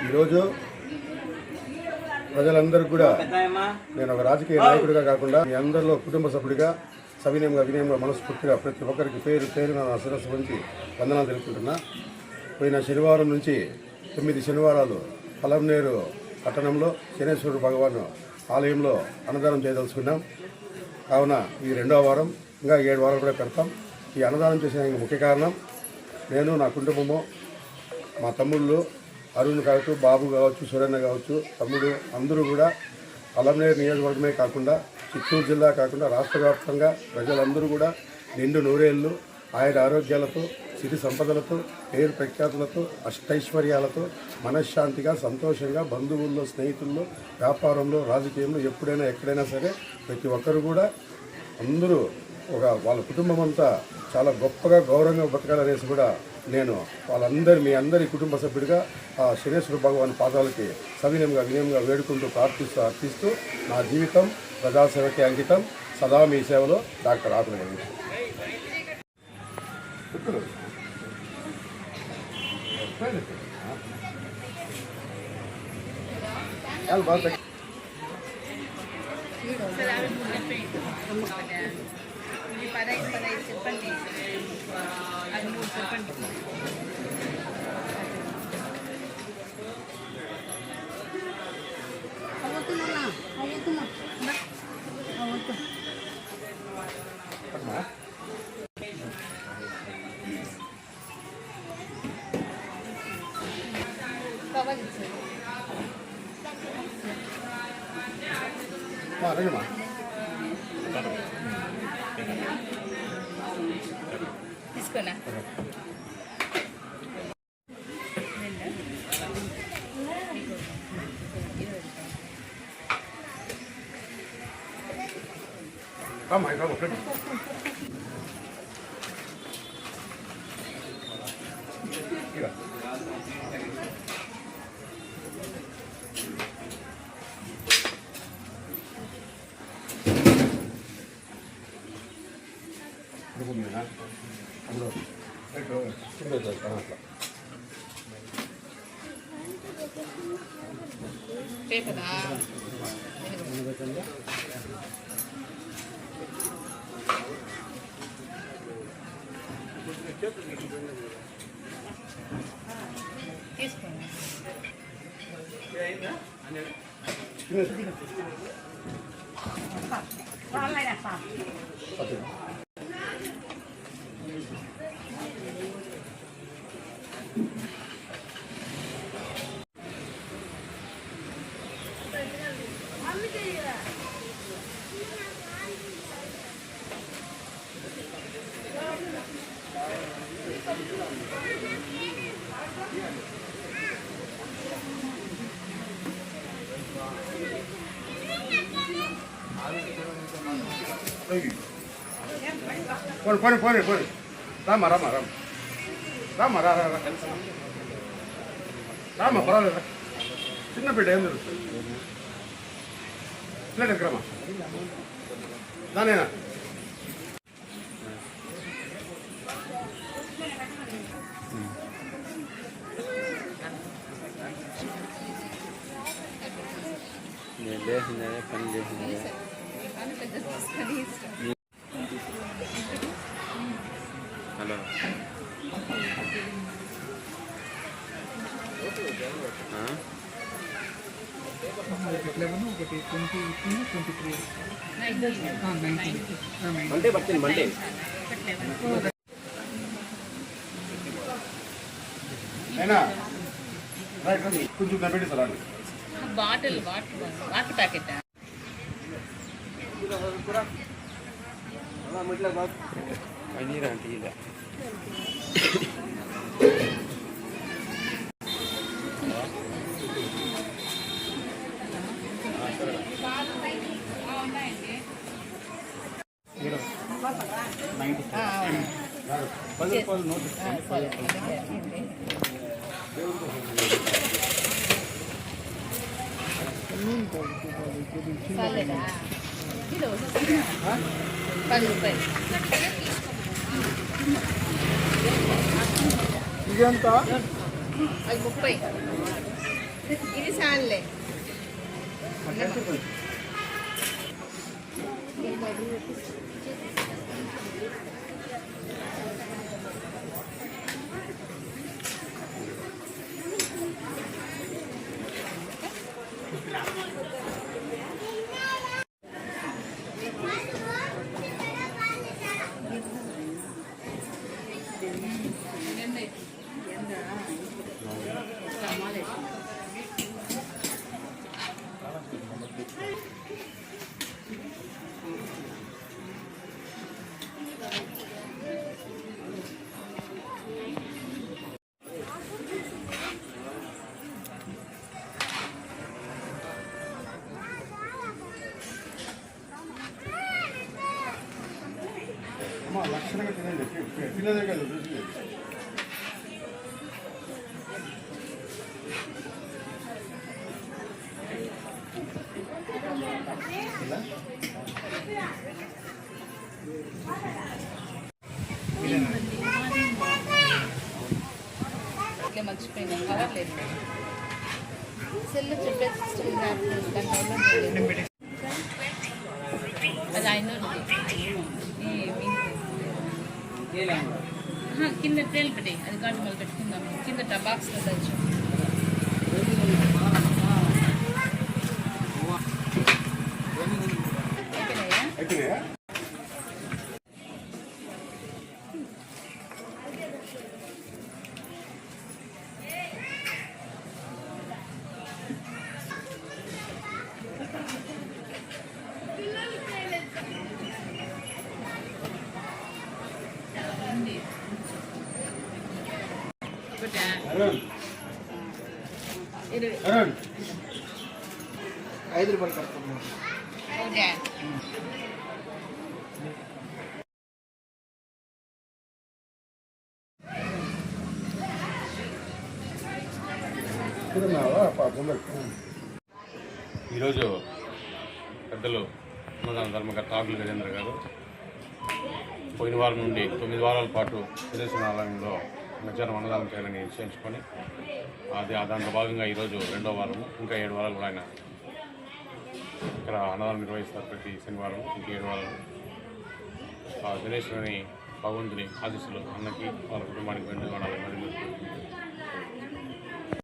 ఈరోజు ప్రజలందరికీ కూడా నేను ఒక రాజకీయ నాయకుడిగా కాకుండా మీ అందరిలో కుటుంబ సభ్యుడిగా వినయంగా మనస్ఫూర్తిగా ప్రతి ఒక్కరికి పేరు నా శిరస్సు నుంచి వందనాలు తెలుపుకుంటున్నా. పోయిన శనివారం నుంచి 9 శనివారాలు పలమనేరు పట్టణంలో శనేశ్వరుడు భగవాన్ ఆలయంలో అన్నదానం చేయదలుచుకున్నాం. కావున ఈ 2వ వారం ఇంకా 7 వారాలు కూడా పెడతాం. ఈ అన్నదానం చేసిన ముఖ్య కారణం నేను, నా కుటుంబము, మా తమ్ముళ్ళు అరుణ్ కావచ్చు, బాబు కావచ్చు, సురేన్న కావచ్చు, తమ్ముడు అందరూ కూడా పలమనేరు నియోజకవర్గమే కాకుండా చిత్తూరు జిల్లా కాకుండా రాష్ట్ర వ్యాప్తంగా ప్రజలందరూ కూడా నిండు నూరేళ్ళు ఆయన ఆరోగ్యాలతో, సిరి సంపదలతో, పేరు ప్రఖ్యాతులతో, అష్టైశ్వర్యాలతో మనశ్శాంతిగా, సంతోషంగా బంధువుల్లో, స్నేహితుల్లో, వ్యాపారంలో, రాజకీయంలో ఎప్పుడైనా ఎక్కడైనా సరే ప్రతి ఒక్కరు కూడా అందరూ వాళ్ళ కుటుంబం అంతా చాలా గొప్పగా గౌరవంగా బతకాలనేసి కూడా నేను మీ అందరి కుటుంబ సభ్యుడిగా ఆ శనేశ్వర భగవాన్ పాదాలకి వినయంగా వేడుకుంటూ అర్థిస్తూ నా జీవితం ప్రజాసేవకి అంకితం. సదా మీ సేవలో డాక్టర్ ఆకుల గణేష్. చెప్పండి, అది 3 చెప్పండి. తీసుకోనా పోనీ రామా పర్వాలేదు. చిన్న బిడ్డ ఏం జరుగుతుంది ప్లేట్ ఎక్కడమ్మా దానేనా పని చేసిందే హలో మండే ಬರ್ತೀನಿ మండే అయినా కొంచెం పెట్టి sir bottle water packet paneer అంటే ఇలా ఇదంతా 30 ఇది సార్లే అమ్మ లక్షణంగా తినండి తినేదే కాదు రుచి ఇట్లా మర్చిపోయినా కవర్ లేదు సెల్ చెప్పేసి అది ఆయన కింద ట్రేలు పెట్టాయి అది కాదు మళ్ళీ పెట్టుకుందాం కింద బాక్స్లో తెచ్చు అయిపోయినాయా అరుణ్ అరుణ్ 5 రూపాయలు కడుతున్నాం. తిన్నావా పాపం ఈరోజు పెద్దలు అన్నదాన ధర్మకర్త ఆకుల గజేంద్ర గారు పోయిన వారం నుండి 9 వారాల పాటు సుదర్శన ఆలయంలో మధ్యాహ్నం అన్నదానం చేయాలని నిశ్చయించుకొని దాంట్లో భాగంగా ఈరోజు 2వ వారము ఇంకా 7 వారాలు కూడా ఆయన ఇక్కడ అన్నదానం నిర్వహిస్తారు ప్రతి శనివారం ఇంక 7 వారాలు దినేశ్వరుని భగవంతుని ఆశీస్సులు అన్నకి వాళ్ళ కుటుంబానికి వెంటనే మరి